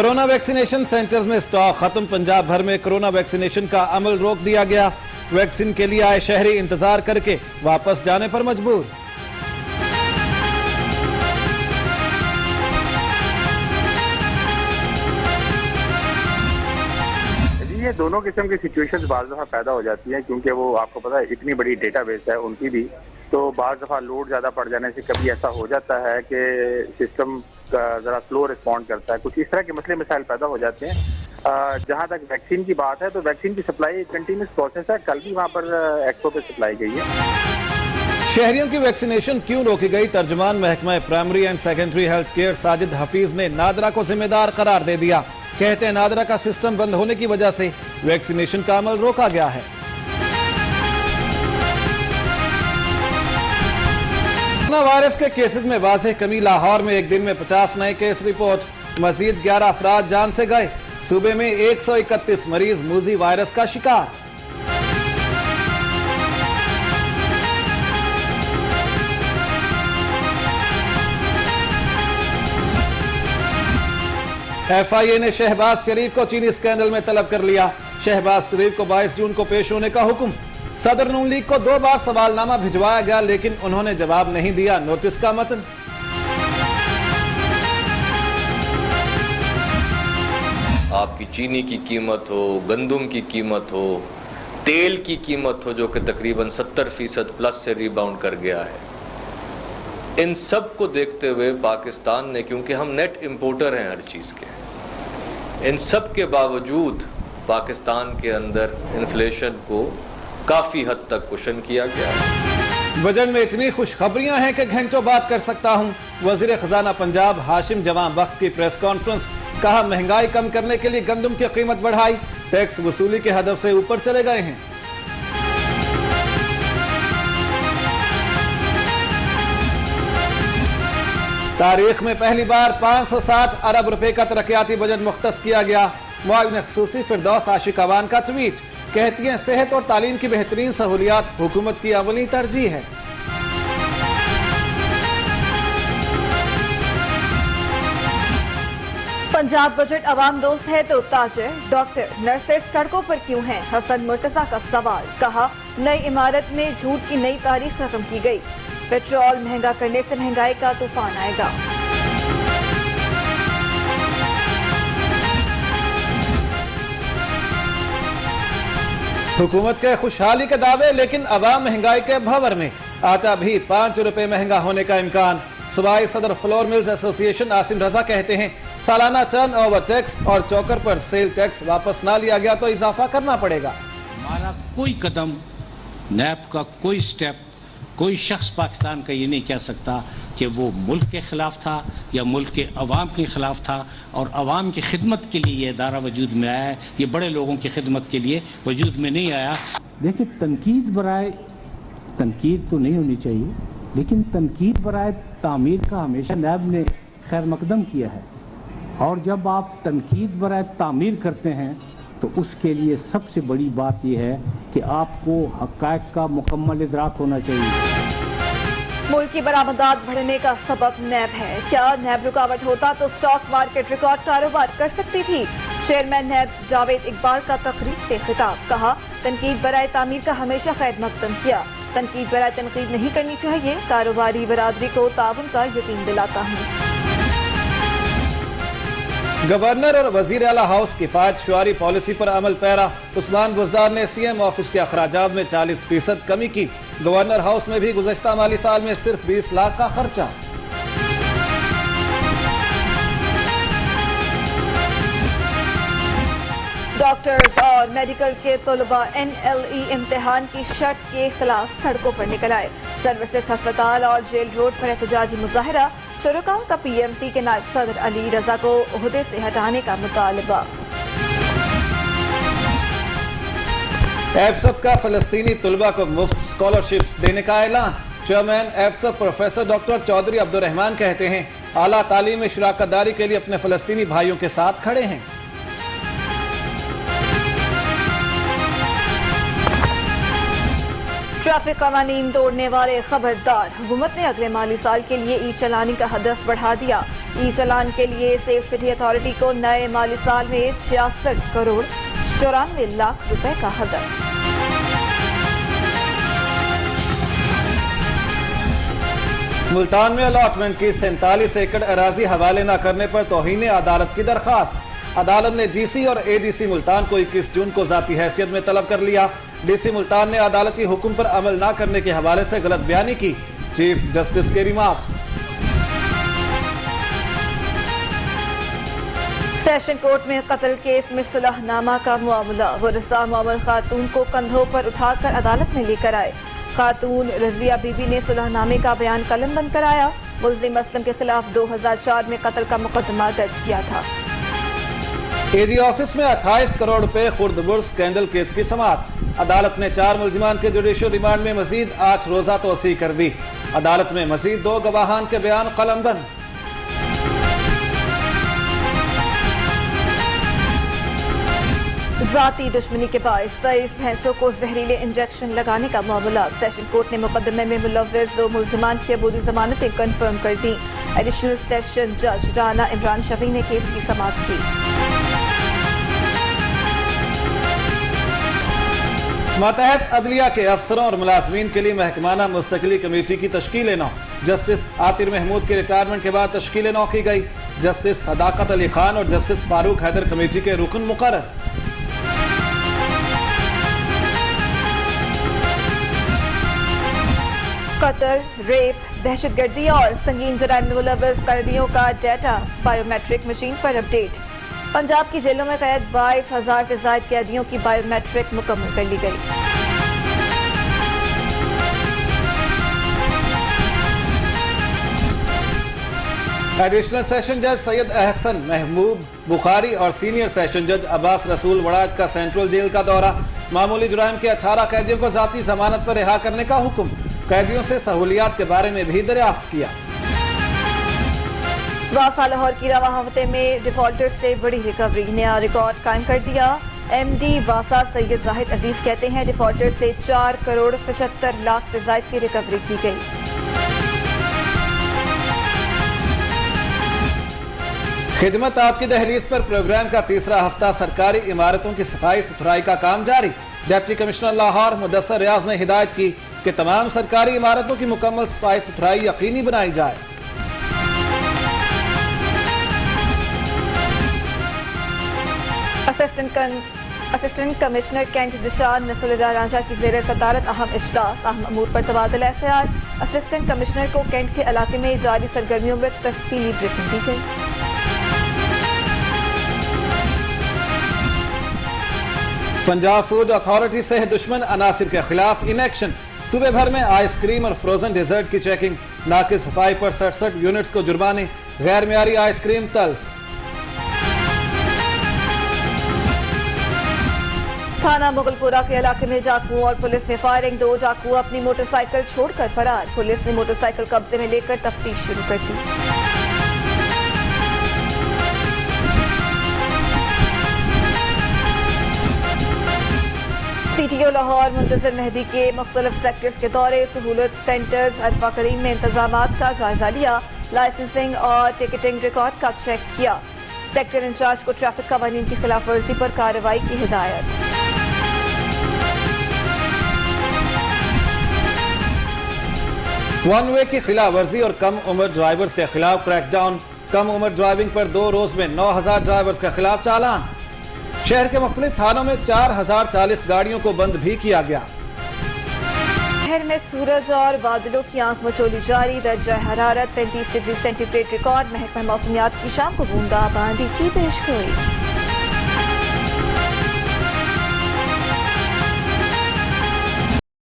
Corona vaccination centres में stock खत्म। पंजाब भर में कोरोना वैक्सीनेशन का अमल रोक दिया गया। वैक्सीन के लिए आए शहरी इंतजार करके वापस जाने पर मजबूर। ये दोनों किस्म की सिचुएशंस बाज़ दफ़ा पैदा हो जाती हैं, क्योंकि वो आपको पता है इतनी बड़ी डेटाबेस है उनकी भी, तो बाज़ दफ़ा लोड ज़्यादा पड़ जाने से कभी ऐसा हो जाता है कि सिस्टम ज़रा स्लो रिस्पॉन्ड करता है। कुछ इस तरह के मसले मसाइल पैदा हो जाते हैं। जहाँ तक वैक्सीन की बात है तो वैक्सीन की सप्लाई कंटिन्यूस प्रोसेस है। कल भी वहाँ पर एक्सपो पे सप्लाई गई है। शहरियों की वैक्सीनेशन क्यों रोकी गई? तर्जुमान महकमा primary and secondary health care Sajid Hafeez ने नादरा को जिम्मेदार करार दे दिया। कहते हैं नादरा का सिस्टम बंद होने की वजह से वैक्सीनेशन का अमल रोका गया है। कोरोना वायरस के केसेस में वाज़ेह कमी। लाहौर में एक दिन में 50 नए केस रिपोर्ट। मजीद 11 अफराद जान से गए। सूबे में 131 मरीज मूजी वायरस का शिकार। FIA ने शहबाज शरीफ को चीनी स्कैंडल में तलब कर लिया। शहबाज शरीफ को 22 जून को पेश होने का हुक्म। सदर नून लीग को 2 बार सवालनामा भिजवाया गया, लेकिन उन्होंने जवाब नहीं दिया। नोटिस का मतन आपकी चीनी की कीमत हो, गंदुम की कीमत हो, तेल की कीमत हो, जो कि तकरीबन 70% प्लस से रिबाउंड कर गया है। इन सब को देखते हुए पाकिस्तान ने, क्योंकि हम नेट इंपोर्टर हैं हर चीज़ के, इन सब के बावजूद पाकिस्तान के अंदर इन्फ्लेशन को काफ़ी हद तक कुशन किया गया है। बजट में इतनी खुशखबरियां हैं कि घंटों बात कर सकता हूं। वजीर खजाना पंजाब हाशिम जवां बख्त की प्रेस कॉन्फ्रेंस। कहा महंगाई कम करने के लिए गंदम की कीमत बढ़ाई। टैक्स वसूली के हदफ से ऊपर चले गए हैं। तारीख में पहली बार 560 अरब रुपए का तरक्याती बजट मुख्तस किया गया। मुआविन खुसूसी फिरदौस आशिक अवान का ट्वीट। कहती हैं सेहत और तालीम की बेहतरीन सहूलियात हुकूमत की अवली तरजीह है। पंजाब बजट अवाम दोस्त है तो ताजर डॉक्टर नर्सेस सड़कों पर क्यों हैं? हसन मुर्तजा का सवाल। कहा नई इमारत में झूठ की नई तारीख खत्म की गई। पेट्रोल महंगा करने से महंगाई का तूफान आएगा। हुकूमत के खुशहाली के दावे, लेकिन अवाम महंगाई के भंवर में। आटा भी 5 रुपए महंगा होने का इम्कान। सूबाई सदर फ्लोर मिल्स एसोसिएशन आसिम रजा कहते हैं सालाना टर्न ओवर टैक्स और चौकर पर सेल टैक्स वापस ना लिया गया तो इजाफा करना पड़ेगा। हमारा कोई कदम, नैब का कोई स्टेप, कोई शख्स पाकिस्तान का ये नहीं कह सकता कि वो मुल्क के खिलाफ था या मुल्क के अवाम के खिलाफ था, और अवाम की खिदमत के लिए ये इदारा वजूद में आया है। ये बड़े लोगों की खिदमत के लिए वजूद में नहीं आया। देखिए, तनकीद बराए तनकीद तो नहीं होनी चाहिए, लेकिन तनकीद बराए तामीर का हमेशा नैब ने खैर मकदम किया है। और जब आप तनकीद बराए तामीर करते हैं तो उसके लिए सबसे बड़ी बात यह है कि आपको हक़ाइक़ का मुकम्मल इदराक होना चाहिए। मुल्क की बरामदात बढ़ने का सबब नैब है। क्या नैब रुकावट होता तो स्टॉक मार्केट रिकॉर्ड कारोबार कर सकती थी? चेयरमैन नैब जावेद इकबाल का तकरीर से खिताब। कहा तनकीद बराए तामीर का हमेशा खैर मकदम किया। तनकीद बराए तनकीद नहीं करनी चाहिए। कारोबारी बरादरी को ताउन का यकीन दिलाता हूँ। गवर्नर और वजीर आला हाउस किफायत शुआरी पॉलिसी पर अमल पैरा। उस्मान बुज़दार ने CM ऑफिस के अखराजात में 40% कमी की। गवर्नर हाउस में भी गुज़श्ता माली साल में सिर्फ 20 लाख का खर्चा। डॉक्टर्स और मेडिकल के तलबा NLE इम्तिहान की शर्त के खिलाफ सड़कों पर निकल आए। सर्विसेज अस्पताल और जेल रोड पर एहतजाजी मुजाहरा। शुरका का PMC के नायब सदर अली रजा को ओहदे से हटाने का मुतालबा। एफसप का फलस्तीनी तलबा को मुफ्त स्कॉलरशिप्स देने का ऐलान। चेयरमैन एफसप प्रोफेसर डॉक्टर चौधरी अब्दुर्रहमान कहते हैं आला तालीम में शराकत दारी के लिए अपने फलस्तीनी भाइयों के साथ खड़े हैं। ट्रैफिक कानून तोड़ने वाले खबरदार। हुकूमत ने अगले माली साल के लिए ईद चलाने का हदफ बढ़ा दिया। ای چالان کے لیے سیف سٹی اتھارٹی کو نئے مالی سال میں 66 کروڑ 94 لاکھ روپے کا ہدف۔ ملتان میں الاٹمنٹ کی 47 ایکڑ اراضی حوالے نہ کرنے پر توہین عدالت کی درخواست۔ عدالت نے ڈی سی اور اے ڈی سی ملتان کو 21 جون کو ذاتی حیثیت میں طلب کر لیا۔ ڈی سی ملتان نے عدالتی حکم پر عمل نہ کرنے کے حوالے سے غلط بیانی کی۔ چیف جسٹس کے ریمارکس۔ سیشن کورٹ میں قتل کیس میں صلح نامہ کا معاملہ، ورثاء معمر خاتون کو کندھوں پر اٹھا کر عدالت میں لے کر آئے۔ خاتون رضیہ بی بی نے صلح نامے کا بیان قلم بند کرایا۔ ملزم اسلم کے خلاف 2004 میں قتل کا مقدمہ درج کیا تھا۔ اے جی آفس میں 28 کروڑ روپے خرد برس اسکینڈل کیس کی سماعت۔ عدالت نے 4 ملزمان کے جوڈیشل ریمانڈ میں مزید 8 روزہ توسیع کر دی۔ عدالت میں مزید 2 گواہان کے بیان قلم بند۔ ذاتی دشمنی کے باعث 23 بھینسوں کو زہریلے انجیکشن لگانے کا معاملہ، سیشن کورٹ نے مقدمے میں ملوث 2 ملزمان کی عبوری ضمانتیں کنفرم کر دیں۔ ایڈیشنل سیشن جج رانا عمران شفیع نے کیس کی سماعت کی۔ ماتحت عدلیہ کے افسروں اور ملازمین کے لیے محکمانہ مستقلی کمیٹی کی تشکیل 9۔ جسٹس عاطر محمود کے ریٹائرمنٹ کے بعد تشکیل 9 کی گئی۔ جسٹس صداقت علی خان اور جسٹس فاروق حیدر کمیٹی کے رکن مقرر۔ قتل، ریپ، دہشت گردی اور سنگین جرائم میں ملوث قیدیوں کا ڈیٹا بائیو میٹرک مشین پر اپ ڈیٹ۔ پنجاب کی جیلوں میں قید 22,000 سے زائد قیدیوں کی بائیو میٹرک مکمل کر لی گئی۔ ایڈیشنل سیشن جج سید احسن محبوب بخاری اور سینئر سیشن جج عباس رسول وڑاج کا سینٹرل جیل کا دورہ۔ معمولی جرائم کے 18 قیدیوں کو ذاتی ضمانت پر رہا کرنے کا حکم۔ قیدیوں سے سہولیات کے بارے میں بھی دریافت کیا۔ واسا لاہور کی رواں ہفتے میں ڈیفالٹر سے بڑی ریکوری، نیا ریکارڈ قائم کر دیا۔ ایم ڈی واسا سید زاہد عزیز کہتے ہیں ڈیفالٹر سے 4 کروڑ 75 لاکھ سے زائد کی ریکوری کی گئی۔ خدمت آپ کی دہلیز پر پروگرام کا تیسرا ہفتہ سرکاری عمارتوں کی صفائی ستھرائی کا کام جاری۔ ڈپٹی کمشنر لاہور مدثر ریاض نے ہدایت کی کہ تمام سرکاری عمارتوں کی مکمل صفائی ستھرائی یقینی بنائی جائے۔ اسسٹنٹ کمشنر کینٹ ذیشان نصر اللہ رانجھا کی زیر صدارت اہم اجلاس، اہم امور پر تبادلہ خیال۔ اسسٹنٹ کمشنر کو کینٹ کے علاقے میں جاری سرگرمیوں میں تفصیلی بریفنگ دی گئی۔ پنجاب فوڈ اتھارٹی سے دشمن عناصر کے خلاف ان ایکشن۔ صوبے بھر میں آئس کریم اور فروزن ڈیزرٹ کی چیکنگ، ناقص صفائی پر 67 یونٹس کو جرمانے، غیر معیاری آئس کریم تلف۔ تھانہ مغل پورہ کے علاقے میں ڈاکو اور پولیس میں فائرنگ، 2 ڈاکو اپنی موٹر سائیکل چھوڑ کر فرار، پولیس نے موٹر سائیکل قبضے میں لے کر تفتیش شروع کر دی۔ سی ٹی او لاہور منتظر مہدی کے مختلف سیکٹرز کے دورے، سہولت سینٹرز عرفہ کریم میں انتظامات کا جائزہ لیا، لائسنسنگ اور ٹکٹنگ ریکارڈ کا چیک کیا۔ سیکٹر انچارج کو ٹریفک قوانین کی خلاف ورزی پر کارروائی کی ہدایت۔ ون وے کی خلاف ورزی اور کم عمر ڈرائیورز کے خلاف کریک ڈاؤن، کم عمر ڈرائیونگ پر 2 روز میں 9,000 ڈرائیورز کے خلاف چالان۔ شہر کے مختلف تھانوں میں 4,040 گاڑیوں کو بند بھی کیا گیا۔ شہر میں سورج اور بادلوں کی آنکھ مچولی جاری، درجہ حرارت 35 ڈگری سینٹی گریڈ ریکارڈ۔ محکمہ موسمیات کی شام کو بوندا باندی کی پیشگوئی۔